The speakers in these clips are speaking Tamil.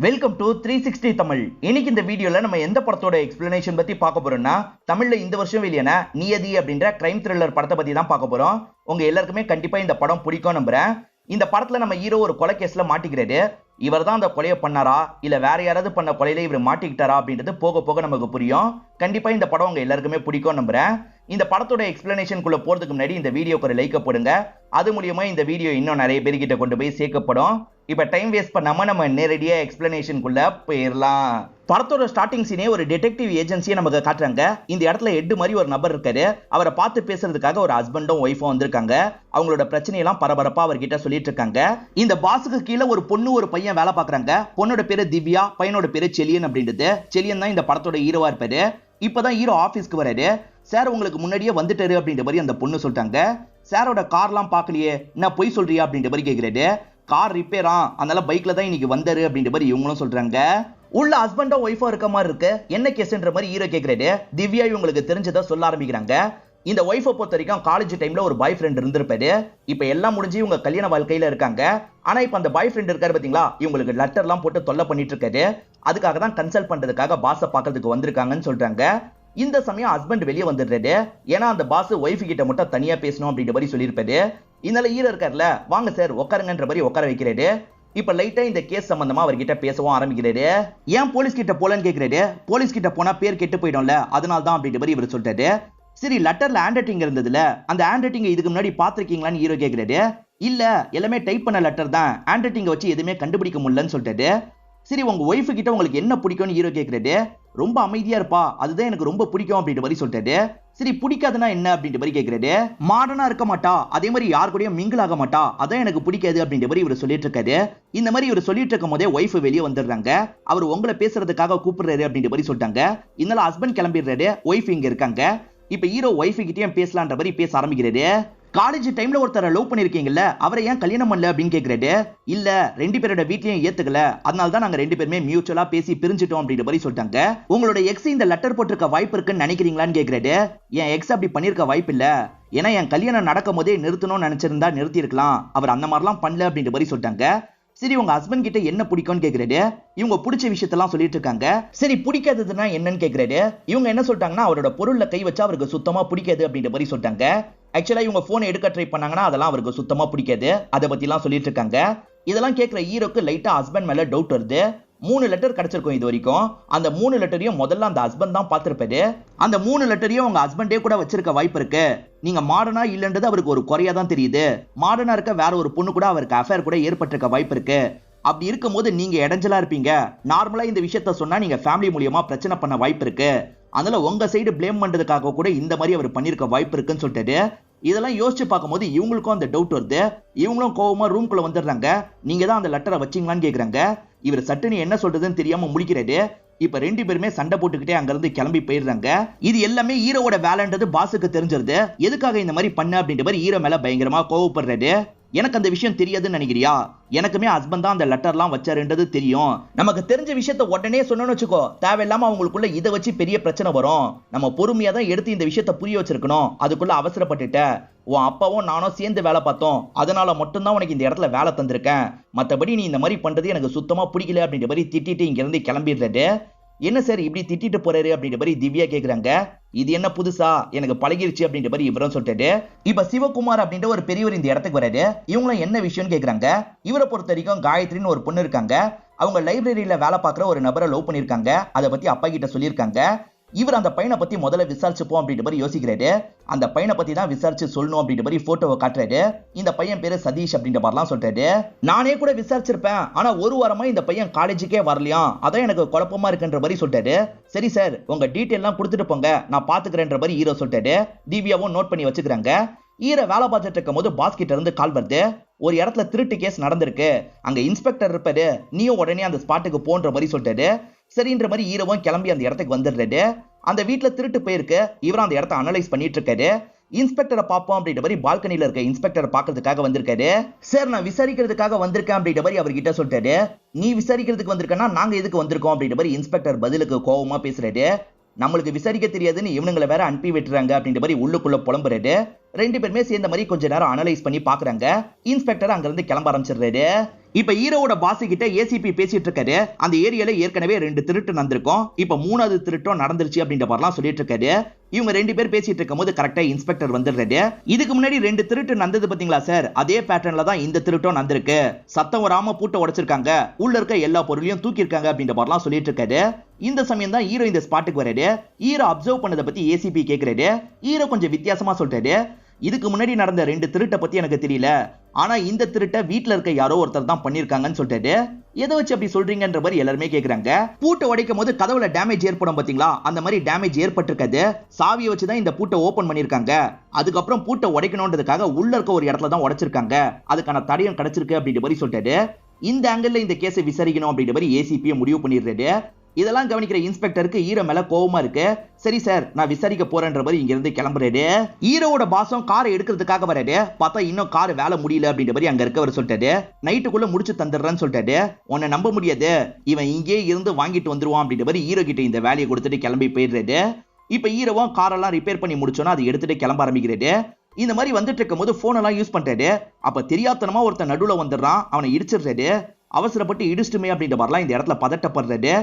Welcome to 360 Tamil. இன்னைக்கு இந்த வீடியோல நம்ம எந்த படத்தோட எக்ஸ்பிளனேஷன் பத்தி பார்க்க போறோம்னா, தமிழ்ல இந்த வருஷம் வெளியான நியதி அப்படின்ற கிரைம் த்ரில்லர் படத்தை பத்தி தான் பார்க்க போறோம். உங்க எல்லாருக்குமே கண்டிப்பா இந்த படம் பிடிக்கும் நம்புறேன். இந்த படத்துல நம்ம ஹீரோ ஒரு கொலை கேஸ்ல மாட்டிக்கிறாரு. இவர் தான் அந்த கொலையை பண்ணாரா இல்ல வேற யாராவது பண்ண கொலையில இவர் மாட்டிக்கிட்டாரா அப்படின்றது போக போக நமக்கு புரியும். கண்டிப்பா இந்த படம் உங்க எல்லாருக்குமே பிடிக்கும் நம்புறேன். இந்த படத்தோட எக்ஸ்பிளனேஷன் குள்ள போறதுக்கு முன்னாடி இந்த வீடியோக்கு ஒரு லைக் போடுங்க. அது மூலியமா இந்த வீடியோ இன்னும் நிறைய பேர்கிட்ட கொண்டு போய் சேர்க்கப்படும். இப்ப டைம் வேஸ்ட் பண்ணாம நம்ம நேரடியா எக்ஸ்பிளனேஷன் குள்ள போயிடலாம். படத்தோட ஸ்டார்டிங் சீனே ஒரு டிடெக்டிவ் ஏஜென்சியை நமக்கு காட்டுறாங்க. இந்த இடத்துல எட்டு மாதிரி ஒரு நபர் இருக்காரு. அவரை பார்த்து பேசுறதுக்காக ஒரு ஹஸ்பண்டும் ஒய்ஃபும் வந்திருக்காங்க. அவங்களோட பிரச்சனையெல்லாம் பரபரப்பா அவர்கிட்ட சொல்லிட்டு இருக்காங்க. இந்த பாஸுக்கு கீழே ஒரு பொண்ணு ஒரு பையன் வேலை பாக்குறாங்க. பொண்ணோட பேரு திவ்யா, பையனோட பேரு செலியன் அப்படின்றது. செலியன் தான் இந்த படத்தோட ஹீரோவா இருப்பாரு. இப்பதான் ஹீரோ ஆபீஸ்க்கு வராரு. சார் உங்களுக்கு முன்னாடியே வந்துட்டாரு அப்படின்ற மாதிரி அந்த பொண்ணு சொல்லிட்டாங்க. சாரோட கார்லாம் பார்க்கலையே, என்ன பொய் சொல்றியா அப்படின்ற மாதிரி கேட்கிறாரு. கார் ரிப்பேரா, அதனால பைக்ல தான் இன்னைக்கு வந்தாரு அப்படின்ற மாதிரி இவங்களும் சொல்றாங்க. உள்ள ஹஸ்பண்டோ ஒய்ஃபோ இருக்க மாதிரி இருக்கு. என்ன கேஸ்ன்ற மாதிரி ஹீரோ கேட்கிறாரு. திவ்யா இவங்களுக்கு தெரிஞ்சதை சொல்ல ஆரம்பிக்கிறாங்க. இந்த ஒய்ஃபை பொறுத்த வரைக்கும் காலேஜ் டைம்ல ஒரு பாய் ஃப்ரெண்ட் இருந்திருப்பாரு. இப்ப எல்லாம் முடிஞ்சு இவங்க கல்யாண வாழ்க்கையில இருக்காங்க. ஆனா இப்ப அந்த பாய் ஃப்ரெண்ட் இருக்காரு பாத்தீங்களா, இவங்களுக்கு லெட்டர்லாம் போட்டு தொல்லை பண்ணிட்டு இருக்காரு. அதுக்காக தான் கன்சல்ட் பண்றதுக்காக பாஸை பார்க்கறதுக்கு வந்திருக்காங்கன்னு சொல்றாங்க. இந்த சமயம் ஹஸ்பண்ட் வெளியே வந்துடுறாரு. ஏன்னா அந்த பாஸ் ஒய்ஃப் கிட்ட மட்டும் தனியா பேசணும் அப்படின்ற மாதிரி சொல்லியிருப்பாரு. இதனால ஹீரோ இருக்காருல, வாங்க சார் உட்காருங்கன்ற மாதிரி உட்கார வைக்கிறாரு. இப்ப லைட்டா இந்த கேஸ் சம்பந்தமா அவர்கிட்ட பேசவும் ஆரம்பிக்கிறாரு. ஏன் போலீஸ் கிட்ட போலன்னு கேட்கிறாரு. போலீஸ் கிட்ட போனா பேர் கெட்டு போயிடும்ல, அதனால தான் அப்படின்ற மாதிரி இவர் சொல்லிட்டாரு. சரி, லெட்டர்ல ஹேண்ட் ரைட்டிங் இருந்ததுல, அந்த ஹேண்ட் ரைட்டிங் இதுக்கு முன்னாடி பாத்திருக்கீங்களான்னு ஹீரோ கேட்கிறாரு. இல்ல, எல்லாமே டைப் பண்ண லெட்டர் தான், ஹேண்ட் ரைட்டிங் வச்சு எதுவுமே கண்டுபிடிக்க முடியலன்னு சொல்லிட்டாரு. சரி, உங்க ஒய்ஃபு கிட்ட உங்களுக்கு என்ன பிடிக்கும்னு ஹீரோ கேட்கிறாரு. ரொம்ப அமைதியா இருப்பா, அதுதான் எனக்கு ரொம்ப பிடிக்கும் அப்படின்ற மாதிரி சொல்லிட்டாரு. சரி, பிடிக்காதுன்னா என்ன அப்படின்ற மாதிரி கேட்கிறாரு. மாடர்னா இருக்க மாட்டா, அதே மாதிரி யார் கூடயும் மிங்கிள் ஆக மாட்டா, அதான் எனக்கு பிடிக்காது அப்படின்ற மாதிரி இவர் சொல்லிட்டு இருக்காரு. இந்த மாதிரி இவர் சொல்லிட்டு இருக்கும் போதே ஒய்ஃப் வெளியே வந்துடுறாங்க. அவர் உங்களை பேசுறதுக்காக கூப்பிடுறாரு அப்படின்ற மாதிரி சொல்லிட்டாங்க. இதனால ஹஸ்பண்ட் கிளம்பிடுறாரு, ஒய்ஃப் இங்க இருக்காங்க. இப்ப ஹீரோ ஒய்ஃபு கிட்டயும் பேசலான்ற மாதிரி பேச ஆரம்பிக்கிறாரு. காலேஜ் டைம்ல ஒருத்தரை லவ் பண்ணிருக்கீங்கல்ல, அவரை ஏன் கல்யாணம் பண்ணல அப்படின்னு கேட்கிறாரு. இல்ல, ரெண்டு பேரோட வீட்லயும் ஏத்துக்கல, அதனால தான் நாங்க ரெண்டு பேருமே மியூச்சுவலா பேசி பிரிஞ்சிட்டோம் அப்படின்ற மாதிரி சொல்லிட்டாங்க. உங்களோட எக்ஸ் இந்த லெட்டர் போட்டிருக்க வாய்ப்பு இருக்குன்னு நினைக்கிறீங்களான்னு கேட்கிறாரு. என் எக்ஸ் அப்படி பண்ணிருக்க வாய்ப்பு இல்ல, ஏன்னா என் கல்யாணம் நடக்கும் போதே நிறுத்தணும்னு நினைச்சிருந்தா நிறுத்தி இருக்கலாம், அவர் அந்த மாதிரிலாம் பண்ணல அப்படின்ற மாதிரி சொல்லிட்டாங்க. சரி, உங்க ஹஸ்பண்ட் கிட்ட என்ன பிடிக்கும்னு கேட்கிறாரு. இவங்க பிடிச்ச விஷயத்தெல்லாம் சொல்லிட்டு இருக்காங்க. சரி, பிடிக்காததுன்னா என்னன்னு கேட்கிறாரு. இவங்க என்ன சொல்லிட்டாங்கன்னா, அவரோட பொருள்ல கை வச்சா அவருக்கு சுத்தமா பிடிக்காது அப்படின்ற மாதிரி சொல்லிட்டாங்க. ஆக்சுவலா இவங்க போன் எடுக்க ட்ரை பண்ணாங்கன்னா அதெல்லாம் அவருக்கு சுத்தமா பிடிக்காது, அதை பத்தி எல்லாம் சொல்லிட்டு இருக்காங்க. இதெல்லாம் கேட்கிற ஹீரோக்கு லைட்டா ஹஸ்பண்ட் மேல டவுட் வருது. 3 லெட்டர் கிடைச்சிருக்கும் இது வரைக்கும். அந்த 3 லெட்டரையும் முதல்ல அந்த ஹஸ்பண்ட் தான் பார்த்திருப்பாரு. அந்த 3 லெட்டரையும் உங்க ஹஸ்பண்டே கூட வச்சிருக்க வாய்ப்பு இருக்கு. நீங்க மாடர்னா இல்லன்றது அவருக்கு ஒரு குறையா தான் தெரியுது. மாடர்னா இருக்க வேற ஒரு பொண்ணு கூட அவருக்கு அஃபேர் கூட ஏற்பட்டிருக்க வாய்ப்பு இருக்கு. அப்படி இருக்கும் போது நீங்க இடைஞ்சலா இருப்பீங்க. நார்மலா இந்த விஷயத்த சொன்னா நீங்க ஃபேமிலி மூலியமா பிரச்சனை பண்ண வாய்ப்பு இருக்கு. அதனால உங்க சைடு பிளேம் பண்றதுக்காக கூட இந்த மாதிரி அவர் பண்ணிருக்க வாய்ப்பு இருக்குன்னு சொல்லிட்டாரு. இதெல்லாம் யோசிச்சு பார்க்கும்போது இவங்களுக்கும் அந்த டவுட் வருது. இவங்களும் கோவமா ரூம்குள்ள வந்துடுறாங்க. நீங்க தான் அந்த லெட்டரை வச்சீங்களான்னு கேக்குறாங்க. இவர் சட்டுன்னு என்ன சொல்றதுன்னு தெரியாம முடிக்கிறாரு. இப்ப ரெண்டு பேருமே சண்டை போட்டுக்கிட்டே அங்க இருந்து கிளம்பி போயிடுறாங்க. இது எல்லாமே ஹீரோவோட வேலைன்றது பாஸுக்கு தெரிஞ்சிருது. எதுக்காக இந்த மாதிரி பண்ண அப்படின்ற மாதிரி ஹீரோ மேல பயங்கரமா கோவப்படுறாரு. எனக்கு அந்த விஷயம் தெரியாதுன்னு நினைக்கிறியா? எனக்குமே ஹஸ்பண்ட் தான் அந்த லெட்டர்லாம் வச்சாருன்றது தெரியும். நமக்கு தெரிஞ்ச விஷயத்த உடனே சொன்னோன்னு வச்சுக்கோ, தேவையில்லாம அவங்களுக்குள்ள இதை வச்சு பெரிய பிரச்சனை வரும். நம்ம பொறுமையா தான் எடுத்து இந்த விஷயத்த புரிய வச்சிருக்கணும். அதுக்குள்ள அவசரப்பட்டுட்ட. உன் அப்பாவும் நானும் சேர்ந்து வேலை பார்த்தோம், அதனால மட்டும்தான் உனக்கு இந்த இடத்துல வேலை தந்திருக்கேன். மற்றபடி நீ இந்த மாதிரி பண்றது எனக்கு சுத்தமா பிடிக்கல அப்படின்ற மாதிரி திட்டிட்டு இங்க இருந்து கிளம்பிடுறாரு. என்ன சார் இப்படி திட்டிட்டு போறாரு அப்படின்ற மாதிரி திவ்யா கேக்குறாங்க. இது என்ன புதுசா, எனக்கு பழகிருச்சு அப்படின்ற மாதிரி இவரும் சொல்லிட்டாரு. இப்ப சிவகுமார் அப்படின்ற ஒரு பெரியவர் இந்த இடத்துக்கு வராரு. இவங்களும் என்ன விஷயம்னு கேக்குறாங்க. இவரை பொறுத்த வரைக்கும் காயத்ரின்னு ஒரு பொண்ணு இருக்காங்க. அவங்க லைப்ரரியில வேலை பார்க்குற ஒரு நபரை லவ் பண்ணிருக்காங்க. அதை பத்தி அப்பா கிட்ட சொல்லியிருக்காங்க. இவர் அந்த பையனை பத்தி முதல்ல விசாரிச்சுப்போம் அப்படின்ற மாதிரி யோசிக்கிறாரு. அந்த பையனை பத்தி தான் விசாரிச்சு சொல்லணும் அப்படின்ற மாதிரி போட்டோவை காட்டுறாரு. இந்த பையன் பேரு சதீஷ் அப்படின்ற மாதிரிலாம் சொல்றாரு. நானே கூட விசாரிச்சிருப்பேன், ஆனா ஒரு வாரமா இந்த பையன் காலேஜுக்கே வரலையா, அதான் எனக்கு குழப்பமா இருக்குன்ற மாதிரி சொல்றாரு. சரி சார், உங்க டீட்டெயில் எல்லாம் கொடுத்துட்டு போங்க, நான் பாத்துக்கிறேன்ற மாதிரி ஹீரோ சொல்றாரு. திவ்யாவும் நோட் பண்ணி வச்சுக்கிறாங்க. ஹீரோ வேலை பார்த்துட்டு இருக்கும் போது பாஸ் கிட்ட இருந்து கால் வருது. ஒரு இடத்துல திருட்டு கேஸ் நடந்திருக்கு, அங்க இன்ஸ்பெக்டர் இருப்பாரு, நீயும் உடனே அந்த ஸ்பாட்டுக்கு போன்ற மாதிரி சொல்லிட்டாரு. சரின்ற மாதிரி ஹீரோவும் கிளம்பி அந்த இடத்துக்கு வந்துடுறாரு. அந்த வீட்டுல திருட்டு போயிருக்கு. இவரும் அந்த இடத்த அனலைஸ் பண்ணிட்டு இருக்காரு. இன்ஸ்பெக்டரை பார்ப்போம் அப்படின்ற மாதிரி பால்கனில இருக்க இன்ஸ்பெக்டரை பார்க்கறதுக்காக வந்திருக்காரு. சார், நான் விசாரிக்கிறதுக்காக வந்திருக்கேன் அப்படின்ற மாதிரி அவர்கிட்ட சொல்லிட்டாரு. நீ விசாரிக்கிறதுக்கு வந்திருக்கேன்னா நாங்க எதுக்கு வந்திருக்கோம் அப்படின்ற மாதிரி இன்ஸ்பெக்டர் பதிலுக்கு கோவமா பேசுறாரு. நம்மளுக்கு விசாரிக்க தெரியாதுன்னு இவனுங்களை வேற அனுப்பி விட்டுறாங்க அப்படின்ற மாதிரி உள்ளுக்குள்ள புலம்புறாரு. ரெண்டு பேருமே சேர்ந்த மாதிரி கொஞ்ச நேரம் அனலைஸ் பண்ணி பாக்குறாங்க. இன்ஸ்பெக்டர் அங்க இருந்து கிளம்ப ஆரம்பிச்சிடுறாரு. இப்ப ஹீரோவோட பாஸ் கிட்ட ஏசிபி பேசிட்டு இருக்காரு. அந்த ஏரியால ஏற்கனவே 2 திருட்டு நடந்திருக்கும், இப்ப 3வது திருட்டும் நடந்துருச்சு அப்படின்ற மாதிரிலாம் சொல்லிட்டு இருக்காரு. இவங்க 2 பேர் பேசிட்டு இருக்கும்போது கரெக்டா இன்ஸ்பெக்டர் வந்துடுறாரு. இதுக்கு முன்னாடி 2 திருட்டு நடந்தது பாத்தீங்களா சார், அதே பேட்டர்ன்ல தான் இந்த திருட்டும் நடந்திருக்கு. சத்தம் வராம பூட்டை உடைச்சிருக்காங்க, உள்ள இருக்க எல்லா பொருளையும் தூக்கி இருக்காங்க அப்படின்ற மாதிரிலாம் சொல்லிட்டு இருக்காரு. இந்த சமயம் தான் ஹீரோ இந்த ஸ்பாட்டுக்கு வராரு. ஹீரோ அப்சர்வ் பண்ணதை பத்தி ஏசிபி கேக்குறாரு. ஹீரோ கொஞ்சம் வித்தியாசமா சொல்றாரு. இதுக்கு முன்னாடி நடந்த 2 திருட்டை பத்தி எனக்கு தெரியல, ஆனா இந்த திருட்டை வீட்டுல இருக்க யாரோ ஒருத்தர் தான் பண்ணிருக்காங்கன்னு சொல்லிட்டு, எதை வச்சு அப்படி சொல்றீங்கன்ற மாதிரி எல்லாருமே கேக்குறாங்க. பூட்டை உடைக்கும் போது கதவுல டேமேஜ் ஏற்படும் பாத்தீங்களா, அந்த மாதிரி டேமேஜ் ஏற்பட்டிருக்காது. சாவியை வச்சுதான் இந்த பூட்டை ஓபன் பண்ணிருக்காங்க. அதுக்கப்புறம் பூட்டை உடைக்கணும்ன்றதுக்காக உள்ள இருக்க ஒரு இடத்துல தான் உடைச்சிருக்காங்க. அதுக்கான தடயம் கிடைச்சிருக்கு அப்படின்ற மாதிரி சொல்லிட்டு, இந்த ஆங்கிள் இந்த கேஸை விசாரிக்கணும் அப்படின்ற மாதிரி ஏசிபியை முடிவு பண்ணிடுறாரு. இதெல்லாம் கவனிக்கிற இன்ஸ்பெக்டருக்கு ஹீரோ மேல கோவமா இருக்கு. சரி சார், நான் விசாரிக்க போறேன்ற மாதிரி இங்க இருந்து கிளம்புறாரு. ஹீரோவோட பாசம் காரை எடுக்கிறதுக்காக வராரு. பார்த்தா இன்னும் கார் வேலை முடியல அப்படின்ற மாதிரி அங்க இருக்கவர் சொல்லிட்டாரு. நைட்டுக்குள்ள முடிச்சு தந்துடுறேன்னு சொல்லிட்டாரு. உன்னை நம்ப முடியாது, இவன் இங்கே இருந்து வாங்கிட்டு வந்துருவான் அப்படின்ற மாதிரி ஹீரோ கிட்ட இந்த வேலையை கொடுத்துட்டு கிளம்பி போயிடுறாரு. இப்ப ஹீரோவும் காரெல்லாம் ரிப்பேர் பண்ணி முடிச்சோன்னா அதை எடுத்துட்டு கிளம்ப ஆரம்பிக்கிறாரு. இந்த மாதிரி வந்துட்டு இருக்கும் போது போன் எல்லாம் யூஸ் பண்றாரு. அப்ப தெரியாதனமா ஒருத்தன் நடுவுல வந்துடுறான், அவனை இடிச்சிடுறாரு. அவசரப்பட்டு இடிச்சுட்டுமே அப்படின்ற மாதிரிலாம் இந்த இடத்துல பதட்டப்படுறாரு.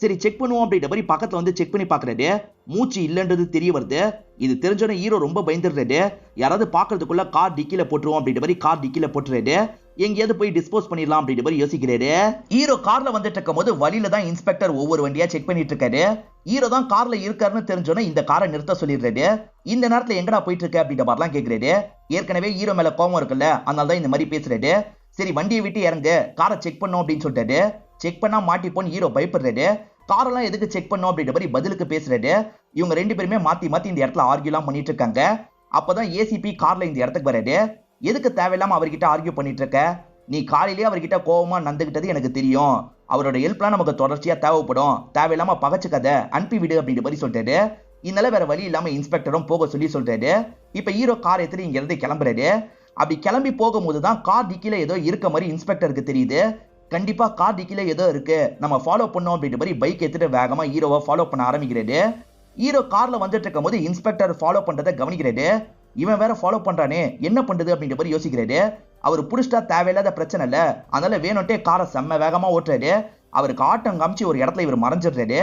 சரி செக் பண்ணுவோம் அப்படின்ற மாதிரி பக்கத்துல வந்து செக் பண்ணி பாக்குறாரு. மூச்சு இல்லன்றது தெரிய வருது. இது தெரிஞ்சோட ஹீரோ ரொம்ப பயந்துடுறாரு. யாராவது பாக்குறதுக்குள்ள கார் டிக்கில போட்டுருவோம் அப்படின்ற மாதிரி கார் டிக்கில போட்டுறாரு. எங்கேயாவது போய் டிஸ்போஸ் பண்ணிடலாம் அப்படின்ற மாதிரி யோசிக்கிறாரு. ஹீரோ கார்ல வந்துட்டு இருக்கும் போது வழியில தான் இன்ஸ்பெக்டர் ஒவ்வொரு வண்டியா செக் பண்ணிட்டு இருக்காரு. ஹீரோ தான் கார்ல இருக்காருன்னு தெரிஞ்சோன்னா இந்த காரை நிறுத்த சொல்லிடுறாரு. இந்த நேரத்துல எங்கடா போயிட்டு இருக்க அப்படின்ற மாதிரிலாம் கேட்கிறாரு. ஏற்கனவே ஹீரோ மேல கோவம் இருக்குல்ல, அதனால தான் இந்த மாதிரி பேசுறாரு. சரி வண்டியை விட்டு இறங்கு, காரை செக் பண்ணும் அப்படின்னு சொல்லிட்டாரு. செக் பண்ணா மாட்டிப்போன்னு ஹீரோ பயப்படுறாரு. காரெல்லாம் எதுக்கு செக் பண்ணும் அப்படின்ற மாதிரி பதிலுக்கு பேசுறாரு. இவங்க 2 பேருமே மாத்தி மாத்தி இந்த இடத்துல ஆர்கியூலாம் பண்ணிட்டு இருக்காங்க. அப்பதான் ஏசிபி கார்ல இந்த இடத்துக்கு வராரு. எதுக்கு தேவையில்லாம அவர்கிட்ட ஆர்கியூ பண்ணிட்டு இருக்க, நீ காலையிலேயே அவர்கிட்ட கோவமா நடந்துகிட்டது எனக்கு தெரியும். அவரோட ஹெல்ப்லாம் நமக்கு தொடர்ச்சியா தேவைப்படும், தேவையில்லாம பகச்சுக்காத, அனுப்பி விடு அப்படின்ற மாதிரி சொல்றாரு. இதனால வேற வழி இல்லாம இன்ஸ்பெக்டரும் போக சொல்லி சொல்றாரு. இப்ப ஹீரோ கார் எடுத்துட்டு இங்க இருந்து கிளம்புறாரு. அப்படி கிளம்பி போகும்போது தான் கார் டிக்கில ஏதோ இருக்க மாதிரி இன்ஸ்பெக்டருக்கு தெரியுது. கண்டிப்பா கார் டிக்கில ஏதோ இருக்கு, நம்ம ஃபாலோ பண்ணோம் அப்படின்ற மாதிரி பைக் எடுத்துட்டு வேகமா ஹீரோவை ஃபாலோ பண்ண ஆரம்பிக்கிறாரு. ஹீரோ கார்ல வந்துட்டு இருக்கும் போது இன்ஸ்பெக்டர் ஃபாலோ பண்றதை கவனிக்கிறாரு. இவன் வேற ஃபாலோ பண்றானே, என்ன பண்றது அப்படின்ற மாதிரி யோசிக்கிறாரு. அவர் புடிச்சிட்டா தேவையில்லாத பிரச்சனை இல்ல, அதனால வேணும்ட்டே காரை செம்ம வேகமா ஓட்டுறாரு. அவருக்கு ஆட்டம் காமிச்சு ஒரு இடத்துல இவர் மறைஞ்சிடுறாரு.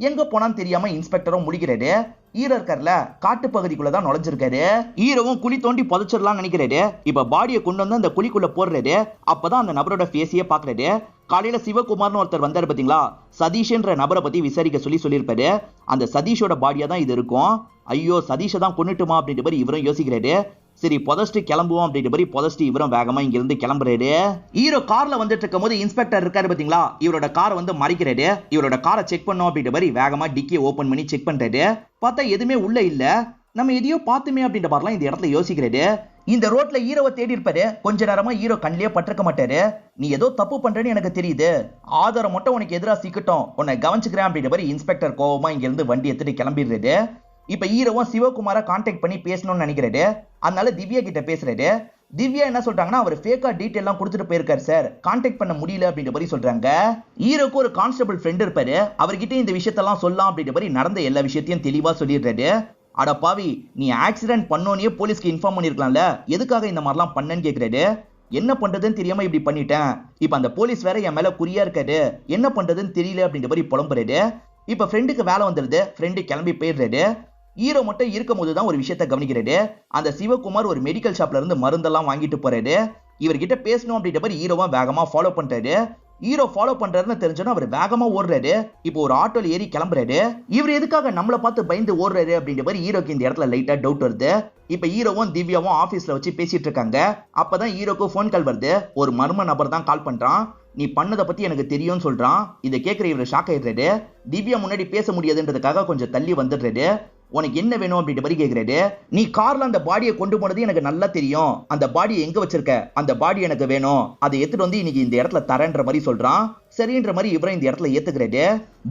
எங்க போனான்னு தெரியாம இன்ஸ்பெக்டரும் முடிக்கிறாரு. ஹீரோ இருக்கார்ல, காட்டு பகுதிக்குள்ளதான் நுழைஞ்சிருக்காரு. ஹீரோவும் குழி தோண்டி புதைச்சிடலாம் நினைக்கிறாரு. இப்ப பாடியை கொண்டு வந்து அந்த குழிக்குள்ள போடுறாரு. அப்பதான் அந்த நபரோட ஃபேஸையே பாக்குறாரு. காலையில சிவகுமார்னு ஒருத்தர் வந்தாரு பாத்தீங்களா, சதீஷ்ன்ற நபரை பத்தி விசாரிக்க சொல்லியிருப்பாரு. அந்த சதீஷோட பாடியா தான் இது இருக்கும். ஐயோ சதீஷை தான் கொண்டுட்டுமா அப்படின்ற மாதிரி இவரும் யோசிக்கிறாரு. சரி புதச்சிட்டு கிளம்புவோம் அப்படின்ற மாதிரி புதச்சிட்டு இவரும் வேகமா இங்க இருந்து கிளம்புறாரு. ஹீரோ கார்ல வந்துட்டு இருக்கும் போது இன்ஸ்பெக்டர் இருக்காரு பாத்தீங்களா, இவரோட காரை வந்து மறைக்கிறாரு. இவரோட காரை செக் பண்ணோம் அப்படின்ற மாதிரி வேகமா டிக்கியை ஓபன் பண்ணி செக் பண்றாரு. பார்த்தா எதுவுமே உள்ள இல்ல. நம்ம எதையோ பார்த்துமே அப்படின்ற மாதிரிலாம் இந்த இடத்துல யோசிக்கிறாரு. இந்த ரோட்ல ஹீரோவை தேடி இருப்பாரு. கொஞ்ச நேரமா ஹீரோ கண்ணிலே பட்டிருக்க மாட்டாரு. நீ ஏதோ தப்பு பண்றேன்னு எனக்கு தெரியுது, ஆதாரம் மட்டும் உனக்கு எதிராக சிக்கட்டும், உன்னை கவனிச்சுக்கிறேன் அப்படின்ற மாதிரி இன்ஸ்பெக்டர் கோவமா இங்க இருந்து வண்டி எடுத்துட்டு கிளம்பிடுறாரு. இப்ப ஹீரோவும் சிவகுமாரை கான்டாக்ட் பண்ணி பேசணும்னு நினைக்கிறாரு. அதனால திவ்யா கிட்ட பேசுறாரு. திவ்யா என்ன சொல்றாங்கன்னா, அவர் ஃபேக்கா டீடைல் எல்லாம் கொடுத்துட்டு போயிருக்காரு சார், கான்டாக்ட் பண்ண முடியல அப்படின்ற மாதிரி சொல்றாங்க. ஹீரோக்கு ஒரு கான்ஸ்டபிள் ஃப்ரெண்ட் இருப்பாரு, அவர்கிட்ட இந்த விஷயத்தெல்லாம் சொல்லலாம் அப்படின்ற மாதிரி நடந்த எல்லா விஷயத்தையும் தெளிவா சொல்லிடுறாரு. அட பாவி, நீ ஆக்சிடென்ட் பண்ணோன்னே போலீஸ்க்கு இன்ஃபார்ம் பண்ணிருக்கலாம்ல, எதுக்காக இந்த மாதிரிலாம் பண்ணன்னு கேக்குறாரு. என்ன பண்றதுன்னு தெரியாம இப்படி பண்ணிட்டேன், இப்ப அந்த போலீஸ் வேற என் மேல குறியா இருக்காரு, என்ன பண்றதுன்னு தெரியல அப்படின்ற மாதிரி புலம்புறாரு. இப்ப ஃப்ரெண்டுக்கு வேலை வந்துருது, ஃப்ரெண்டு கிளம்பி போயிடுறாரு. ஹீரோ மட்டும் இருக்கும் போதுதான் ஒரு விஷயத்த கவனிக்கிறாரு. அந்த சிவகுமார் ஒரு மெடிக்கல் ஷாப்ல இருந்து மருந்தெல்லாம் வாங்கிட்டு போறாரு. இவர்கிட்ட பேசணும் அப்படின்ற மாதிரி ஹீரோவா வேகமா ஃபாலோ பண்றாரு. ஹீரோ ஃபாலோ பண்றாருன்னு தெரிஞ்சோன்னா அவர் வேகமா ஓடுறாரு. இப்போ ஒரு ஆட்டோல ஏறி கிளம்புறாரு. இவர் எதுக்காக நம்மள பார்த்து பயந்து ஓடுறாரு அப்படின்ற மாதிரி ஹீரோக்கு இந்த இடத்துல லைட்டா டவுட் வருது. இப்ப ஹீரோவும் திவ்யாவும் ஆபீஸ்ல வச்சு பேசிட்டு இருக்காங்க. அப்பதான் ஹீரோக்கு போன் கால் வருது. ஒரு மர்ம நபர் தான் கால் பண்றான். நீ பண்ணதை பத்தி எனக்கு தெரியும்னு சொல்றான். இதை கேட்கிற இவர் ஷாக் ஆயிடுறாரு. திவ்யா முன்னாடி பேச முடியாதுன்றதுக்காக கொஞ்சம் தள்ளி வந்துடுறாரு. உனக்கு என்ன வேணும் அப்படின்ற மாதிரி கேட்கிறாரு. நீ கார்ல அந்த பாடியை கொண்டு போனது எனக்கு நல்லா தெரியும், அந்த பாடியை எங்க வச்சிருக்க, அந்த பாடி எனக்கு வேணும், அதை எடுத்துட்டு வந்து இன்னைக்கு இந்த இடத்துல தரேன்ற மாதிரி சொல்றான். சரின்ற மாதிரி இவரும் இந்த இடத்துல ஏத்துக்கிறாரு.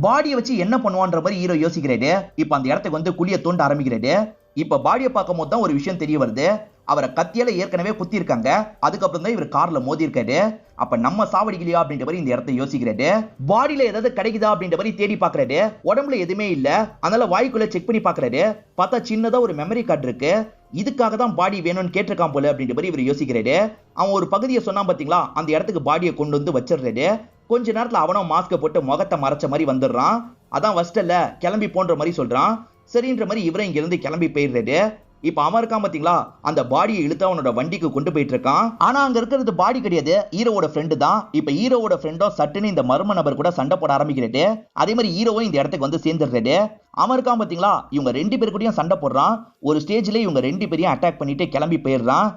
பாடியை வச்சு என்ன பண்ணுவான்ற மாதிரி ஹீரோ யோசிக்கிறாரு. இப்ப அந்த இடத்துக்கு வந்து குழியை தோண்ட ஆரம்பிக்கிறாரு. இப்ப பாடியை பார்க்கும் போது தான் ஒரு விஷயம் தெரிய வருது. அவரை கத்தியால ஏற்கனவே குத்தி இருக்காங்க, அதுக்கப்புறம் தான் இவர் கார்ல மோதி இருக்காரு. அப்ப நம்ம சாவடிக்கலையா அப்படின்ற மாதிரி இந்த இடத்தை யோசிக்கிறாரு. பாடியில ஏதாவது கிடைக்குதா அப்படின்ற மாதிரி தேடி பாக்குறாரு. உடம்புல எதுவுமே இல்ல, அதனால வாய்க்குள்ள செக் பண்ணி பாக்குறாரு. பார்த்தா சின்னதா ஒரு மெமரி கார்டு இருக்கு. இதுக்காக தான் பாடி வேணும்னு கேட்டிருக்கான் போல அப்படின்ற மாதிரி இவர் யோசிக்கிறாரு. அவன் ஒரு பகுதியை சொன்னான் பாத்தீங்களா, அந்த இடத்துக்கு பாடியை கொண்டு வந்து வச்சிடுறாரு. கொஞ்ச நேரத்துல அவனும் மாஸ்க போட்டு முகத்தை மறைச்ச மாதிரி வந்துடுறான். அதான் வஸ்டல்ல கிளம்பி போன்ற மாதிரி சொல்றான். சரின்ற மாதிரி இவரை இங்க இருந்து கிளம்பி போயிடுறாரு. இப்ப அவன் இருக்கான் பாத்தீங்களா, அந்த பாடியை இழுத்து அவனோட வண்டிக்கு கொண்டு போயிட்டு இருக்கான். ஆனா அங்க இருக்கிறது பாடி கிடையாது, ஹீரோவோட ஃப்ரெண்டு தான். இப்ப ஹீரோவோட ஃப்ரெண்டோ சட்டுன்னு இந்த மர்ம நபர் கூட சண்டை போட ஆரம்பிக்கிறாரு. அதே மாதிரி ஹீரோவும் இந்த இடத்துக்கு வந்து சேர்ந்துடுறாரு. அவன் இருக்கான் பாத்தீங்களா, இவங்க 2 பேர் கூடயும் சண்டை போடுறான். ஒரு ஸ்டேஜ்ல இவங்க 2 பேரையும் அட்டாக் பண்ணிட்டு கிளம்பி போயிடுறான்.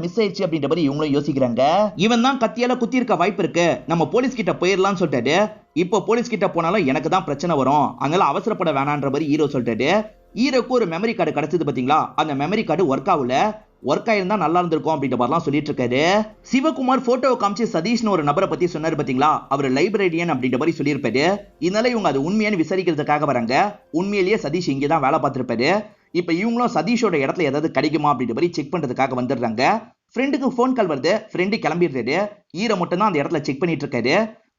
மிஸ் ஆயிடுச்சு அப்படின்ற மாதிரி இவங்களும் யோசிக்கிறாங்க. இவன் தான் கத்தியால குத்தி இருக்க வாய்ப்பு இருக்கு, நம்ம போலீஸ் கிட்ட போயிடலாம்னு சொல்லிட்டாரு. இப்போ போலீஸ் கிட்ட போனாலும் எனக்கு தான் பிரச்சனை வரும், அதனால அவசரப்பட வேணான்ற மாதிரி ஹீரோ சொல்லிட்டாரு. ஹீரோக்கு ஒரு மெமரி கார்டு கிடைச்சது பாத்தீங்களா, அந்த மெமரி கார்டு ஒர்க் ஆகல. ஒர்க் ஆயிருந்தா நல்லா இருந்திருக்கும் அப்படின்ற மாதிரிலாம் சொல்லிட்டு இருக்காரு. சிவகுமார் போட்டோவை காமிச்சு சதீஷ்னு ஒரு நபரை பத்தி சொன்னாரு பாத்தீங்களா, அவர் லைப்ரரியன் அப்படின்ற மாதிரி சொல்லியிருப்பாரு. இதனால இவங்க அது உண்மையான விசாரிக்கிறதுக்காக வராங்க. உண்மையிலேயே சதீஷ் இங்கே தான் வேலை பார்த்திருப்பாரு. இப்ப இவங்களும் சதீஷோட இடத்துல ஏதாவது கிடைக்குமா அப்படின்ற மாதிரி செக் பண்றதுக்காக வந்துடுறாங்க. ஃப்ரெண்டுக்கு போன் கால் வருது, ஃப்ரெண்டு கிளம்பிடுறாரு. ஹீரோ மட்டும் தான் அந்த இடத்துல செக் பண்ணிட்டு இருக்காரு.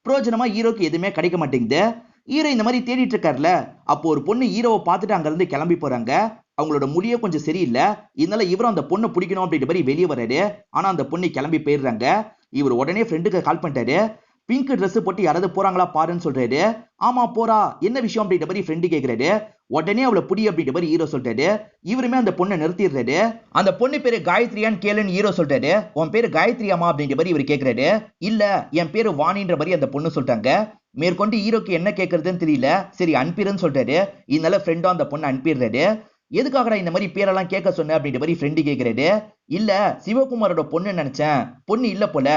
பிரோஜனமா ஹீரோக்கு எதுவுமே கிடைக்க மாட்டேங்குது. ஹீரோ இந்த மாதிரி தேடிட்டு இருக்காருல, அப்போ ஒரு பொண்ணு ஹீரோவை பார்த்துட்டு அங்க இருந்து கிளம்பி போறாங்க. அவங்களோட முடியே கொஞ்சம் சரியில்லை, இதனால இவரும் அந்த பொண்ணை பிடிக்கணும் அப்படின்ற மாதிரி வெளியே வராரு. ஆனா அந்த பொண்ணு கிளம்பி போயிடுறாங்க. இவர் உடனே ஃப்ரெண்டுக்கு கால் பண்ணிட்டாரு. பிங்க் ட்ரெஸ் போட்டு யாராவது போறாங்களா பாருன்னு சொல்றாரு. ஆமா போறா, என்ன விஷயம் அப்படின்ற மாதிரி ஃப்ரெண்டு கேட்கிறாரு. உடனே அவளை புடி அப்படின்ற மாதிரி ஹீரோ சொல்றாரு. இவருமே அந்த பொண்ணை நிறுத்திடுறாரு. அந்த பொண்ணு பேரு காயத்ரியான்னு கேளுன்னு ஹீரோ சொல்றாரு. உன் பேரு காயத்ரியாமா அப்படின்ற மாதிரி இவர் கேட்கிறாரு. இல்ல, என் பேரு வாணின்ற மாதிரி அந்த பொண்ணு சொல்றாங்க. மேற்கொண்டு ஹீரோக்கு என்ன கேட்கறதுன்னு தெரியல. சரி அனுப்பிடுன்னு சொல்றாரு. இதனால ஃப்ரெண்டும் அந்த பொண்ணை அனுப்பிடுறாரு. எதுக்காகடா இந்த மாதிரி பேரெல்லாம் கேட்க சொன்ன அப்படின்ற மாதிரி ஃப்ரெண்டு கேட்கிறாரு. இல்ல, சிவகுமாரோட பொண்ணு நினைச்சேன், பொண்ணு இல்ல போல,